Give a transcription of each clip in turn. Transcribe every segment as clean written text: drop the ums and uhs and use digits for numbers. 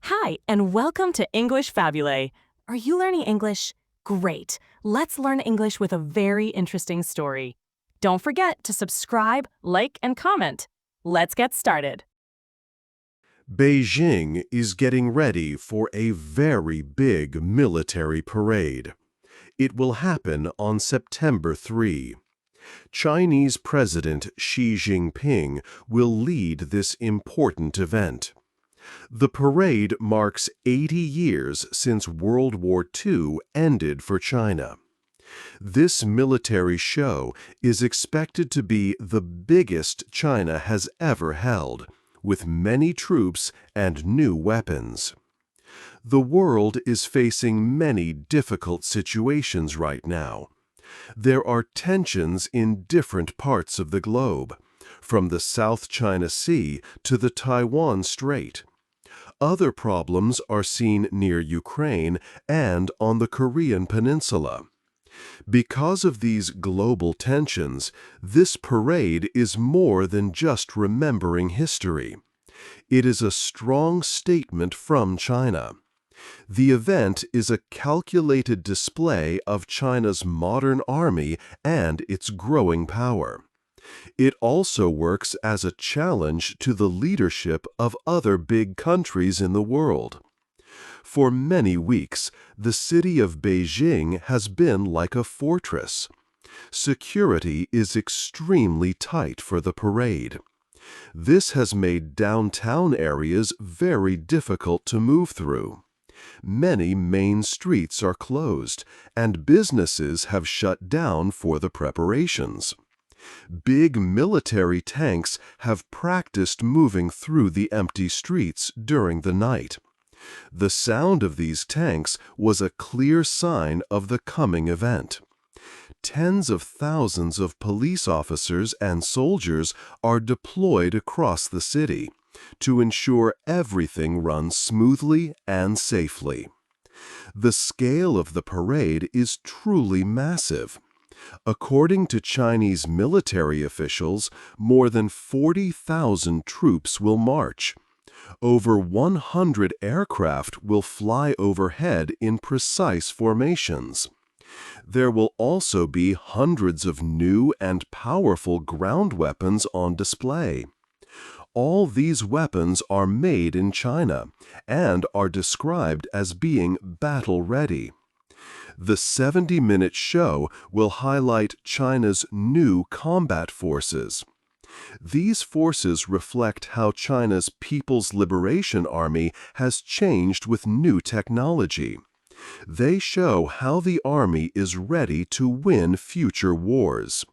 Hi, and welcome to English-Fabule. Are you learning English? Great. Let's learn English with a very interesting story. Don't forget to subscribe, like, and comment. Let's get started. Beijing is getting ready for a very big military parade. It will happen on September 3. Chinese President Xi Jinping will lead this important event. The parade marks 80 years since World War II ended for China. This military show is expected to be the biggest China has ever held, with many troops and new weapons. The world is facing many difficult situations right now. There are tensions in different parts of the globe, from the South China Sea to the Taiwan Strait. Other problems are seen near Ukraine and on the Korean Peninsula. Because of these global tensions, this parade is more than just remembering history. It is a strong statement from China. The event is a calculated display of China's modern army and its growing power. It also works as a challenge to the leadership of other big countries in the world. For many weeks, the city of Beijing has been like a fortress. Security is extremely tight for the parade. This has made downtown areas very difficult to move through. Many main streets are closed, and businesses have shut down for the preparations. Big military tanks have practiced moving through the empty streets during the night. The sound of these tanks was a clear sign of the coming event. Tens of thousands of police officers and soldiers are deployed across the city to ensure everything runs smoothly and safely. The scale of the parade is truly massive. According to Chinese military officials, more than 40,000 troops will march. Over 100 aircraft will fly overhead in precise formations. There will also be hundreds of new and powerful ground weapons on display. All these weapons are made in China and are described as being battle-ready. The 70-minute show will highlight China's new combat forces. These forces reflect how China's People's Liberation Army has changed with new technology. They show how the army is ready to win future wars.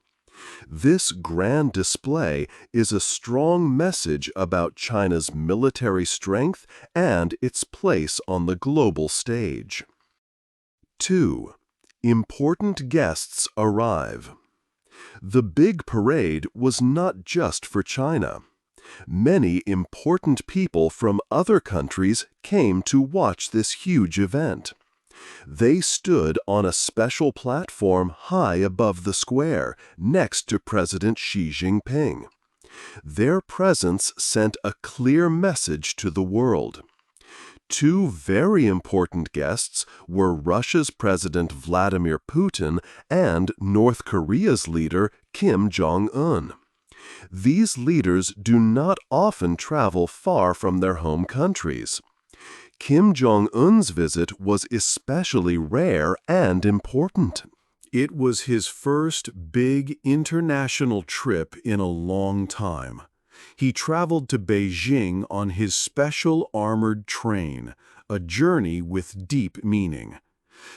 This grand display is a strong message about China's military strength and its place on the global stage. 2. Important guests arrive. The big parade was not just for China. Many important people from other countries came to watch this huge event. They stood on a special platform high above the square, next to President Xi Jinping. Their presence sent a clear message to the world. Two very important guests were Russia's President Vladimir Putin and North Korea's leader Kim Jong-un. These leaders do not often travel far from their home countries. Kim Jong-un's visit was especially rare and important. It was his first big international trip in a long time. He traveled to Beijing on his special armored train, a journey with deep meaning.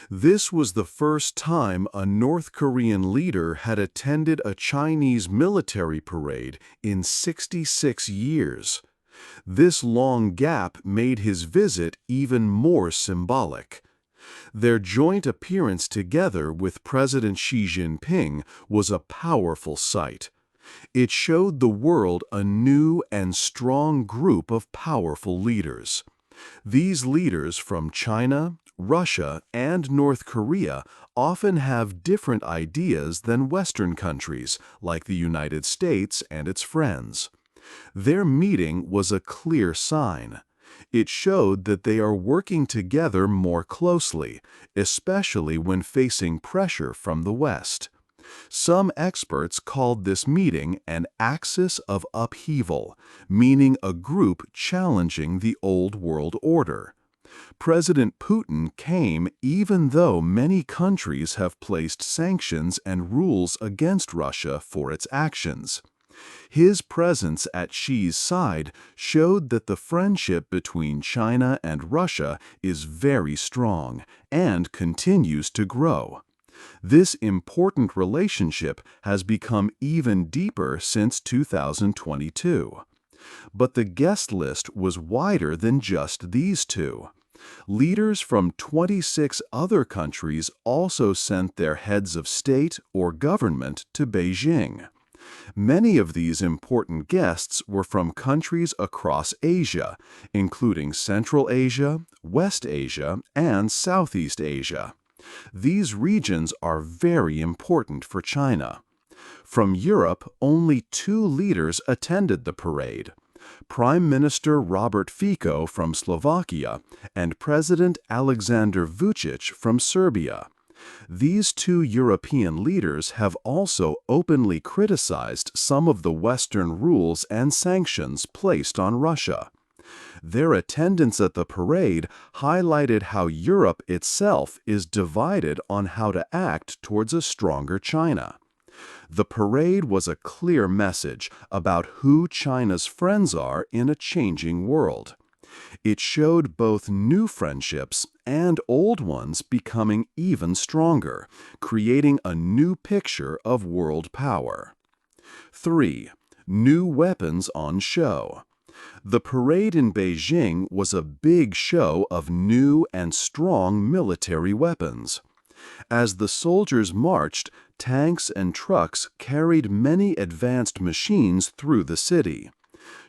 This was the first time a North Korean leader had attended a Chinese military parade in 66 years. This long gap made his visit even more symbolic. Their joint appearance together with President Xi Jinping was a powerful sight. It showed the world a new and strong group of powerful leaders. These leaders from China, Russia, and North Korea often have different ideas than Western countries, like the United States and its friends. Their meeting was a clear sign. It showed that they are working together more closely, especially when facing pressure from the West. Some experts called this meeting an axis of upheaval, meaning a group challenging the old world order. President Putin came even though many countries have placed sanctions and rules against Russia for its actions. His presence at Xi's side showed that the friendship between China and Russia is very strong and continues to grow. This important relationship has become even deeper since 2022. But the guest list was wider than just these two. Leaders from 26 other countries also sent their heads of state or government to Beijing. Many of these important guests were from countries across Asia, including Central Asia, West Asia, and Southeast Asia. These regions are very important for China. From Europe, only 2 leaders attended the parade: Prime Minister Robert Fico from Slovakia and President Alexander Vučić from Serbia. These 2 European leaders have also openly criticized some of the Western rules and sanctions placed on Russia. Their attendance at the parade highlighted how Europe itself is divided on how to act towards a stronger China. The parade was a clear message about who China's friends are in a changing world. It showed both new friendships and old ones becoming even stronger, creating a new picture of world power. 3. New weapons on show. The parade in Beijing was a big show of new and strong military weapons. As the soldiers marched, tanks and trucks carried many advanced machines through the city.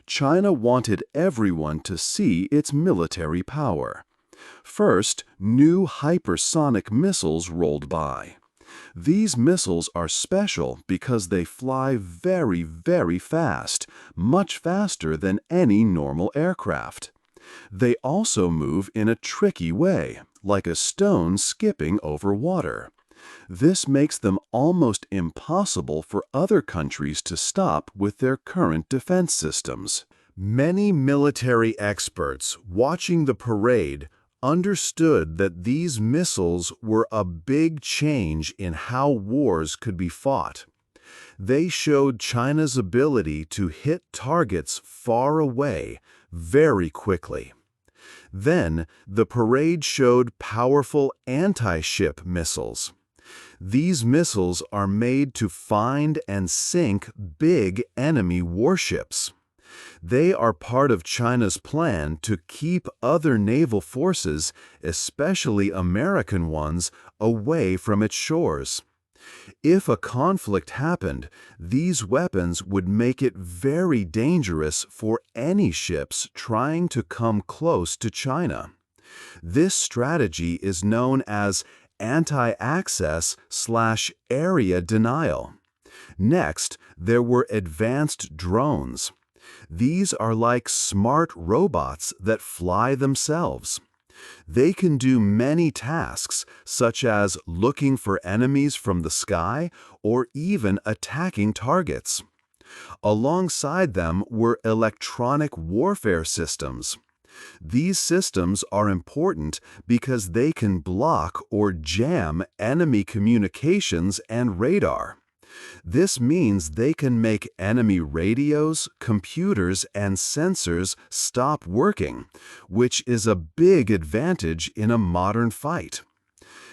China wanted everyone to see its military power. First, new hypersonic missiles rolled by. These missiles are special because they fly very, very fast, much faster than any normal aircraft. They also move in a tricky way, like a stone skipping over water. This makes them almost impossible for other countries to stop with their current defense systems. Many military experts watching the parade understood that these missiles were a big change in how wars could be fought. They showed China's ability to hit targets far away very quickly. Then, the parade showed powerful anti-ship missiles. These missiles are made to find and sink big enemy warships. They are part of China's plan to keep other naval forces, especially American ones, away from its shores. If a conflict happened, these weapons would make it very dangerous for any ships trying to come close to China. This strategy is known as anti-access/area denial. Next, there were advanced drones. These are like smart robots that fly themselves. They can do many tasks, such as looking for enemies from the sky or even attacking targets. Alongside them were electronic warfare systems. These systems are important because they can block or jam enemy communications and radar. This means they can make enemy radios, computers, and sensors stop working, which is a big advantage in a modern fight.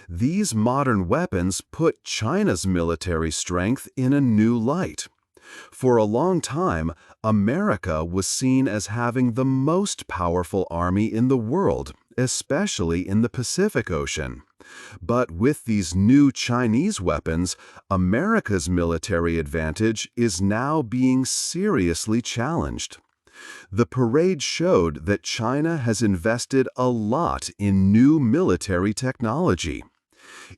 These modern weapons put China's military strength in a new light. For a long time, America was seen as having the most powerful army in the world, especially in the Pacific Ocean. But with these new Chinese weapons, America's military advantage is now being seriously challenged. The parade showed that China has invested a lot in new military technology.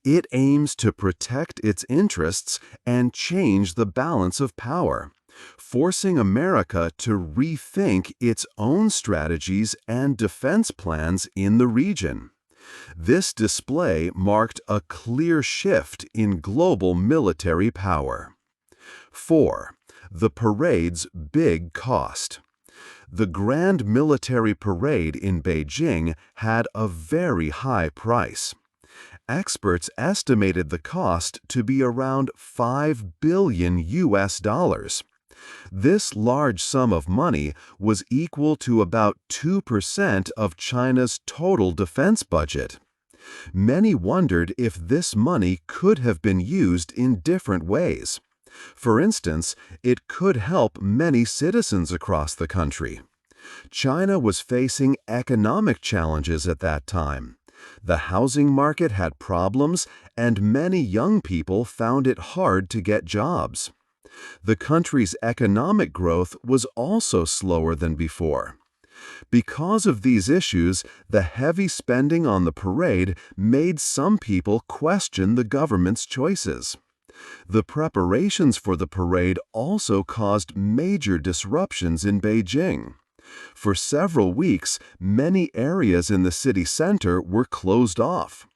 It aims to protect its interests and change the balance of power, forcing America to rethink its own strategies and defense plans in the region. This display marked a clear shift in global military power. 4. The parade's big cost. The Grand Military Parade in Beijing had a very high price. Experts estimated the cost to be around $5 billion US. This large sum of money was equal to about 2% of China's total defense budget. Many wondered if this money could have been used in different ways. For instance, it could help many citizens across the country. China was facing economic challenges at that time. The housing market had problems, and many young people found it hard to get jobs. The country's economic growth was also slower than before. Because of these issues, the heavy spending on the parade made some people question the government's choices. The preparations for the parade also caused major disruptions in Beijing. For several weeks, many areas in the city center were closed off.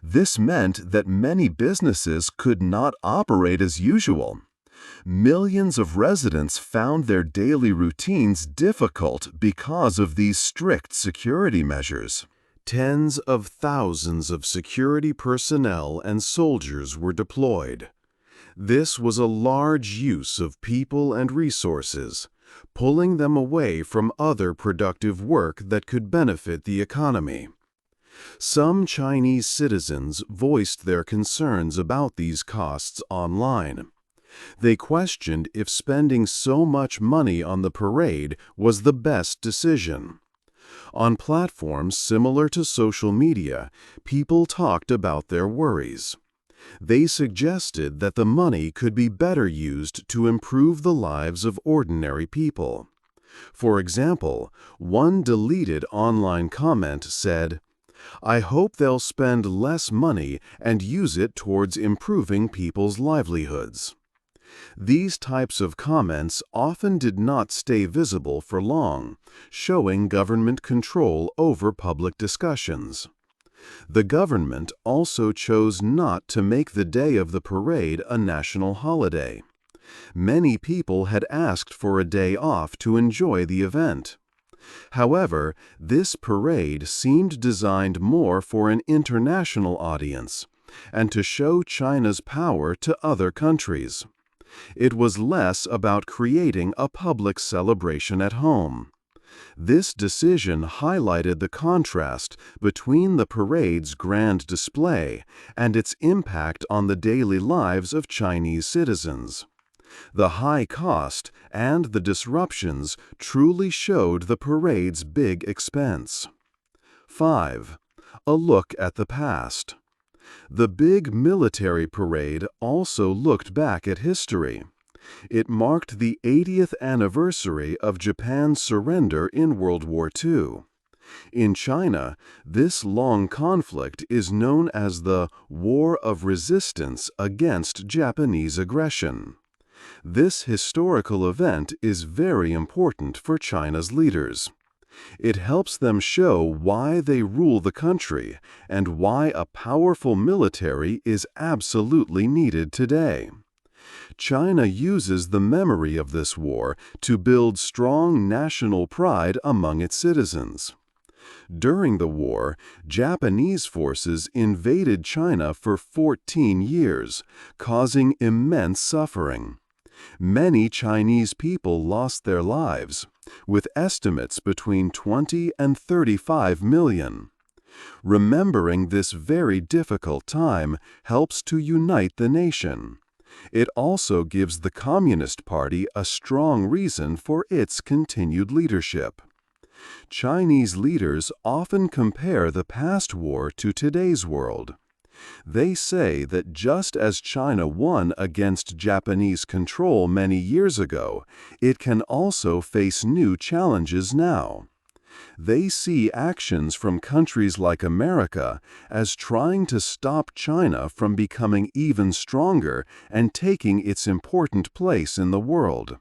This meant that many businesses could not operate as usual. Millions of residents found their daily routines difficult because of these strict security measures. Tens of thousands of security personnel and soldiers were deployed. This was a large use of people and resources, pulling them away from other productive work that could benefit the economy. Some Chinese citizens voiced their concerns about these costs online. They questioned if spending so much money on the parade was the best decision. On platforms similar to social media, people talked about their worries. They suggested that the money could be better used to improve the lives of ordinary people. For example, one deleted online comment said, "I hope they'll spend less money and use it towards improving people's livelihoods." These types of comments often did not stay visible for long, showing government control over public discussions. The government also chose not to make the day of the parade a national holiday. Many people had asked for a day off to enjoy the event. However, this parade seemed designed more for an international audience and to show China's power to other countries. It was less about creating a public celebration at home. This decision highlighted the contrast between the parade's grand display and its impact on the daily lives of Chinese citizens. The high cost and the disruptions truly showed the parade's big expense. 5. A look at the past. The big military parade also looked back at history. It marked the 80th anniversary of Japan's surrender in World War II. In China, this long conflict is known as the War of Resistance against Japanese aggression. This historical event is very important for China's leaders. It helps them show why they rule the country and why a powerful military is absolutely needed today. China uses the memory of this war to build strong national pride among its citizens. During the war, Japanese forces invaded China for 14 years, causing immense suffering. Many Chinese people lost their lives, with estimates between 20 and 35 million. Remembering this very difficult time helps to unite the nation. It also gives the Communist Party a strong reason for its continued leadership. Chinese leaders often compare the past war to today's world. They say that just as China won against Japanese control many years ago, it can also face new challenges now. They see actions from countries like America as trying to stop China from becoming even stronger and taking its important place in the world.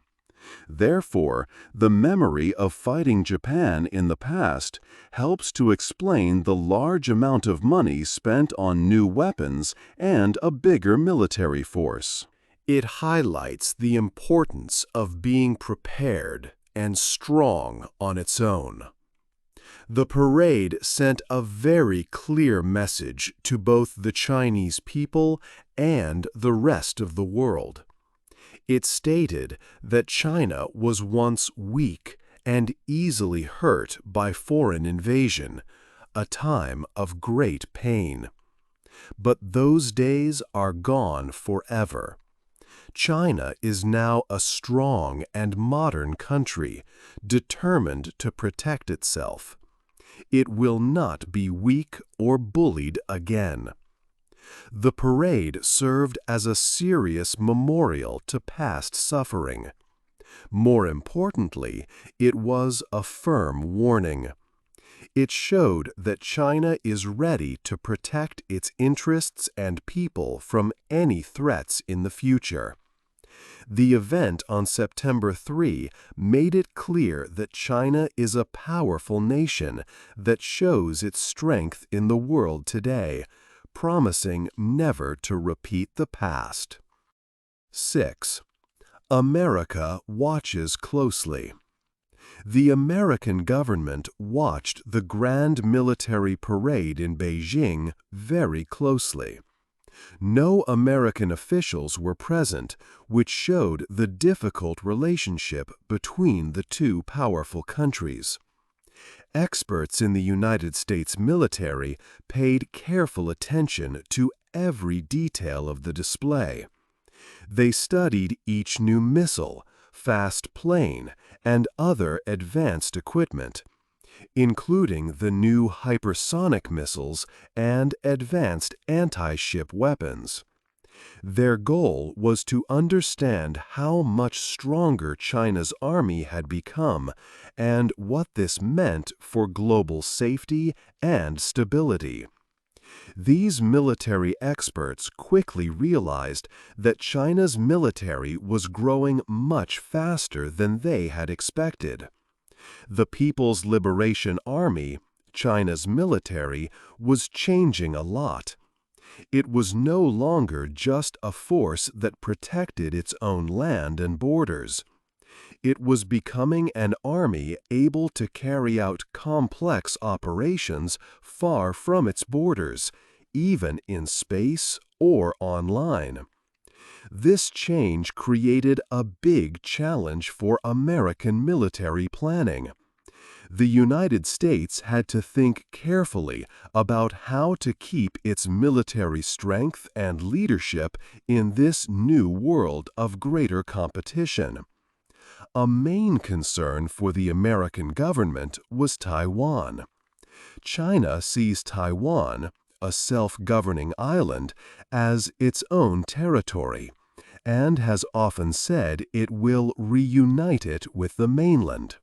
Therefore, the memory of fighting Japan in the past helps to explain the large amount of money spent on new weapons and a bigger military force. It highlights the importance of being prepared and strong on its own. The parade sent a very clear message to both the Chinese people and the rest of the world. It stated that China was once weak and easily hurt by foreign invasion, a time of great pain. But those days are gone forever. China is now a strong and modern country, determined to protect itself. It will not be weak or bullied again. The parade served as a serious memorial to past suffering. More importantly, it was a firm warning. It showed that China is ready to protect its interests and people from any threats in the future. The event on September 3 made it clear that China is a powerful nation that shows its strength in the world today, promising never to repeat the past. 6. America watches closely. The American government watched the grand military parade in Beijing very closely. No American officials were present, which showed the difficult relationship between the two powerful countries. Experts in the United States military paid careful attention to every detail of the display. They studied each new missile, fast plane, and other advanced equipment, including the new hypersonic missiles and advanced anti-ship weapons. Their goal was to understand how much stronger China's army had become and what this meant for global safety and stability. These military experts quickly realized that China's military was growing much faster than they had expected. The People's Liberation Army, China's military, was changing a lot. It was no longer just a force that protected its own land and borders. It was becoming an army able to carry out complex operations far from its borders, even in space or online. This change created a big challenge for American military planning. The United States had to think carefully about how to keep its military strength and leadership in this new world of greater competition. A main concern for the American government was Taiwan. China sees Taiwan, a self-governing island, as its own territory, and has often said it will reunite it with the mainland.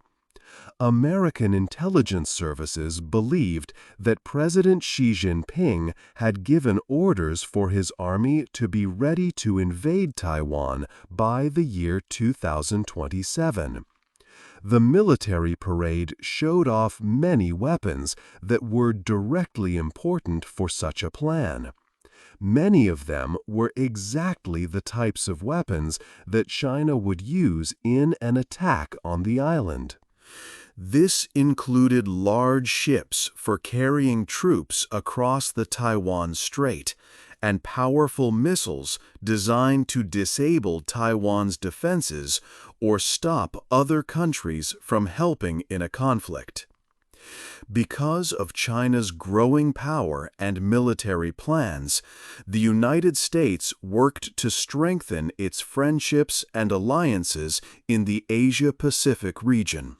American intelligence services believed that President Xi Jinping had given orders for his army to be ready to invade Taiwan by the year 2027. The military parade showed off many weapons that were directly important for such a plan. Many of them were exactly the types of weapons that China would use in an attack on the island. This included large ships for carrying troops across the Taiwan Strait and powerful missiles designed to disable Taiwan's defenses or stop other countries from helping in a conflict. Because of China's growing power and military plans, the United States worked to strengthen its friendships and alliances in the Asia-Pacific region.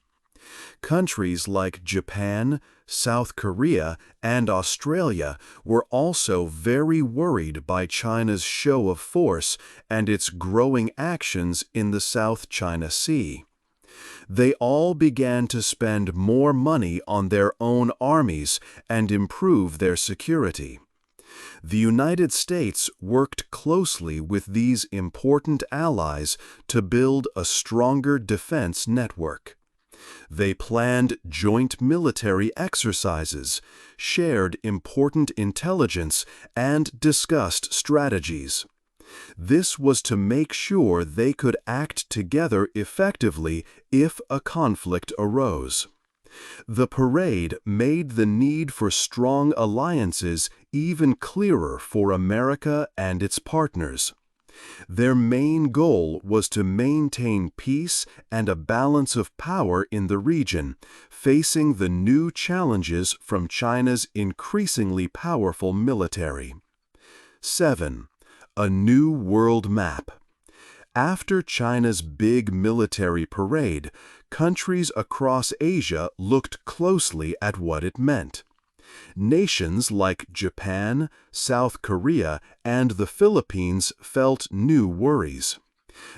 Countries like Japan, South Korea, and Australia were also very worried by China's show of force and its growing actions in the South China Sea. They all began to spend more money on their own armies and improve their security. The United States worked closely with these important allies to build a stronger defense network. They planned joint military exercises, shared important intelligence, and discussed strategies. This was to make sure they could act together effectively if a conflict arose. The parade made the need for strong alliances even clearer for America and its partners. Their main goal was to maintain peace and a balance of power in the region, facing the new challenges from China's increasingly powerful military. 7. A new world map. After China's big military parade, countries across Asia looked closely at what it meant. Nations like Japan, South Korea, and the Philippines felt new worries.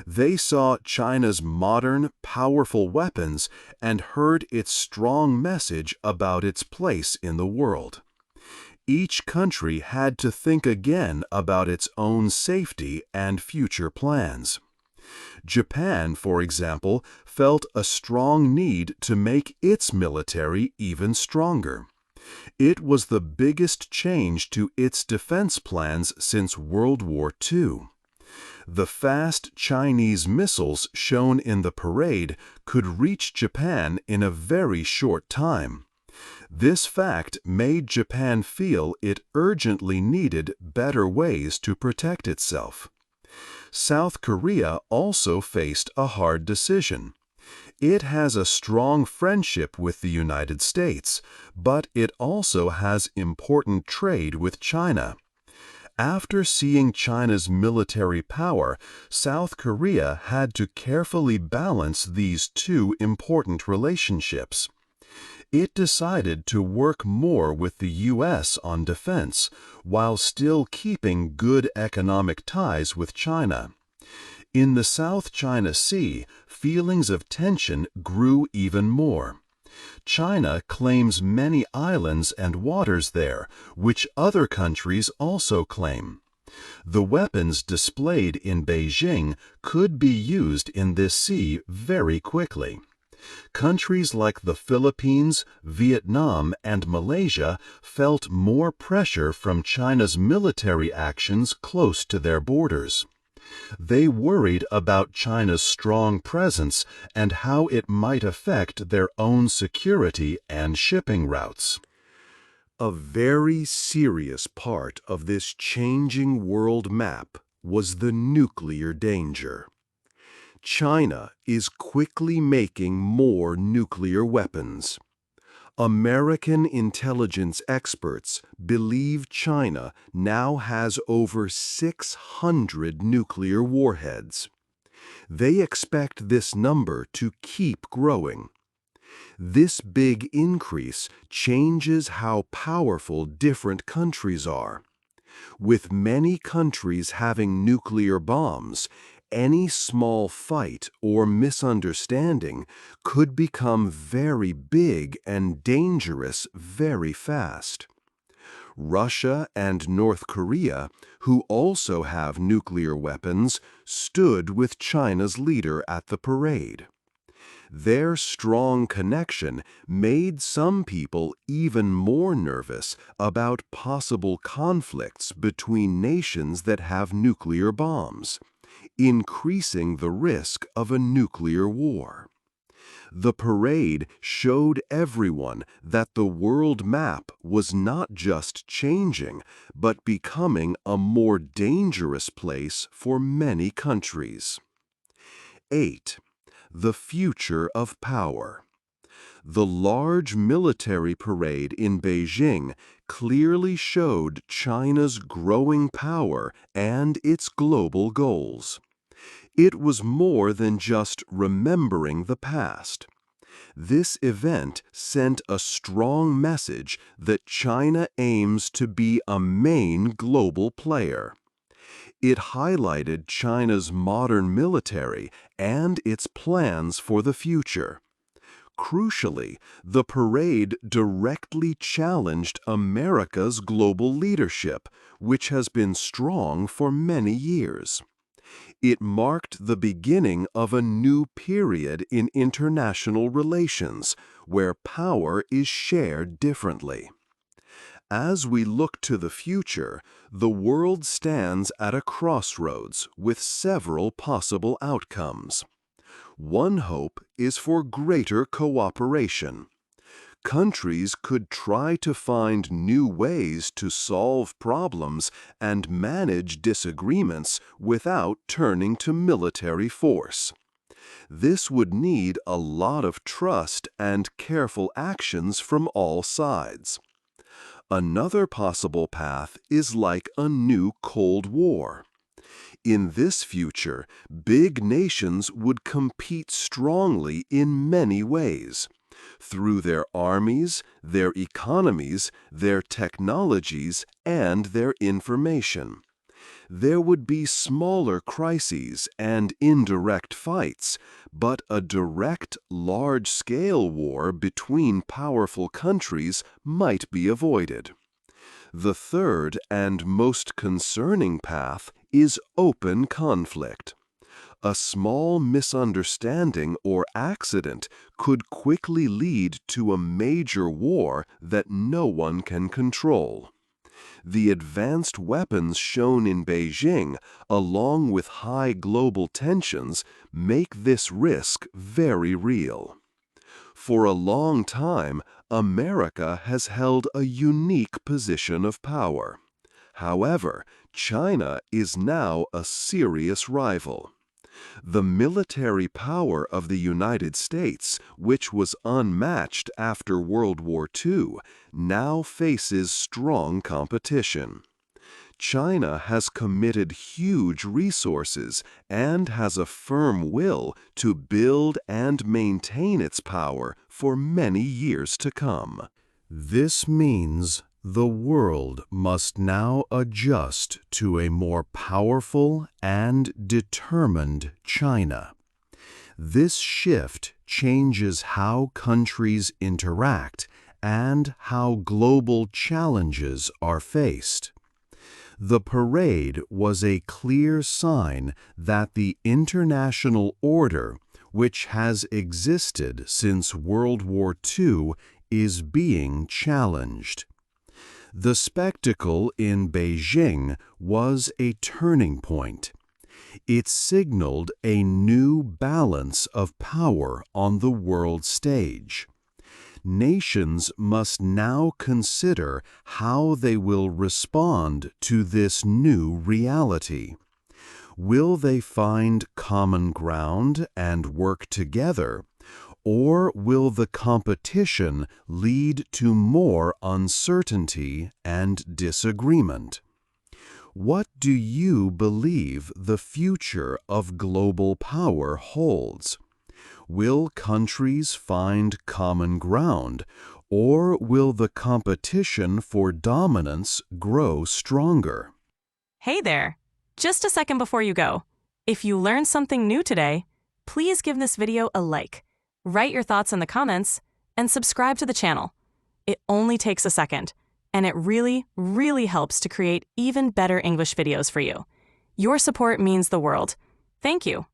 They saw China's modern, powerful weapons and heard its strong message about its place in the world. Each country had to think again about its own safety and future plans. Japan, for example, felt a strong need to make its military even stronger. It was the biggest change to its defense plans since World War II. The fast Chinese missiles shown in the parade could reach Japan in a very short time. This fact made Japan feel it urgently needed better ways to protect itself. South Korea also faced a hard decision. It has a strong friendship with the United States, but it also has important trade with China. After seeing China's military power, South Korea had to carefully balance these two important relationships. It decided to work more with the U.S. on defense, while still keeping good economic ties with China. In the South China Sea, feelings of tension grew even more. China claims many islands and waters there, which other countries also claim. The weapons displayed in Beijing could be used in this sea very quickly. Countries like the Philippines, Vietnam, and Malaysia felt more pressure from China's military actions close to their borders. They worried about China's strong presence and how it might affect their own security and shipping routes. A very serious part of this changing world map was the nuclear danger. China is quickly making more nuclear weapons. American intelligence experts believe China now has over 600 nuclear warheads. They expect this number to keep growing. This big increase changes how powerful different countries are. With many countries having nuclear bombs, any small fight or misunderstanding could become very big and dangerous very fast. Russia and North Korea, who also have nuclear weapons, stood with China's leader at the parade. Their strong connection made some people even more nervous about possible conflicts between nations that have nuclear bombs, increasing the risk of a nuclear war. The parade showed everyone that the world map was not just changing, but becoming a more dangerous place for many countries. 8. The future of power. The large military parade in Beijing clearly showed China's growing power and its global goals. It was more than just remembering the past. This event sent a strong message that China aims to be a main global player. It highlighted China's modern military and its plans for the future. Crucially, the parade directly challenged America's global leadership, which has been strong for many years. It marked the beginning of a new period in international relations, where power is shared differently. As we look to the future, the world stands at a crossroads with several possible outcomes. One hope is for greater cooperation. Countries could try to find new ways to solve problems and manage disagreements without turning to military force. This would need a lot of trust and careful actions from all sides. Another possible path is like a new Cold War. In this future, big nations would compete strongly in many ways, through their armies, their economies, their technologies, and their information. There would be smaller crises and indirect fights, but a direct, large-scale war between powerful countries might be avoided. The third and most concerning path is open conflict. A small misunderstanding or accident could quickly lead to a major war that no one can control. The advanced weapons shown in Beijing, along with high global tensions, make this risk very real. For a long time, America has held a unique position of power. However, China is now a serious rival. The military power of the United States, which was unmatched after World War II, now faces strong competition. China has committed huge resources and has a firm will to build and maintain its power for many years to come. This means the world must now adjust to a more powerful and determined China. This shift changes how countries interact and how global challenges are faced. The parade was a clear sign that the international order, which has existed since World War II, is being challenged. The spectacle in Beijing was a turning point. It signaled a new balance of power on the world stage. Nations must now consider how they will respond to this new reality. Will they find common ground and work together, or will the competition lead to more uncertainty and disagreement? What do you believe the future of global power holds? Will countries find common ground, or will the competition for dominance grow stronger? Hey there! Just a second before you go. If you learned something new today, please give this video a like, write your thoughts in the comments, and subscribe to the channel. It only takes a second, and it really, really helps to create even better English videos for you. Your support means the world. Thank you.